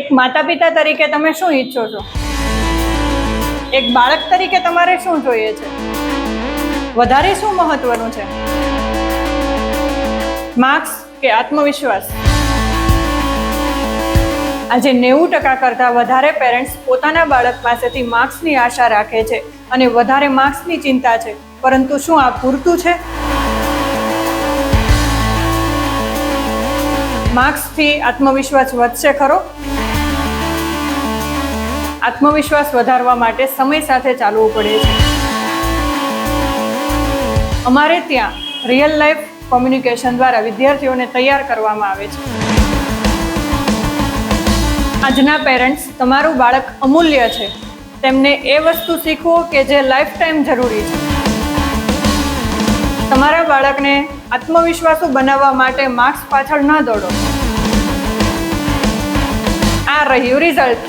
એક માતા પિતા તરીકે તમે શું ઈચ્છો છો? એક બાળક તરીકે તમારે શું જોઈએ છે? વધારે શું મહત્વનું છે? માર્ક્સ કે આત્મવિશ્વાસ? આજે 90% કરતાં વધારે પેરેન્ટ્સ પોતાના બાળક પાસેથી માર્ક્સની આશા રાખે છે અને વધારે માર્ક્સની ચિંતા છે, પરંતુ શું આ પૂરતું છે? માર્ક્સથી આત્મવિશ્વાસ વધશે ખરો? આત્મવિશ્વાસ વધારવા માટે સમય સાથે ચાલવું પડે છે. અમારે ત્યાં રિયલ લાઈફ કોમ્યુનિકેશન દ્વારા વિદ્યાર્થીઓને તૈયાર કરવામાં આવે છે. આજના પેરેન્ટ્સ, તમારું બાળક અમૂલ્ય છે. તેમને એ વસ્તુ શીખવો કે જે લાઈફ ટાઈમ જરૂરી છે. તમારા બાળકને આત્મવિશ્વાસુ બનાવવા માટે માર્ક્સ પાછળ ન દોડો. આ રહ્યું રિઝલ્ટ.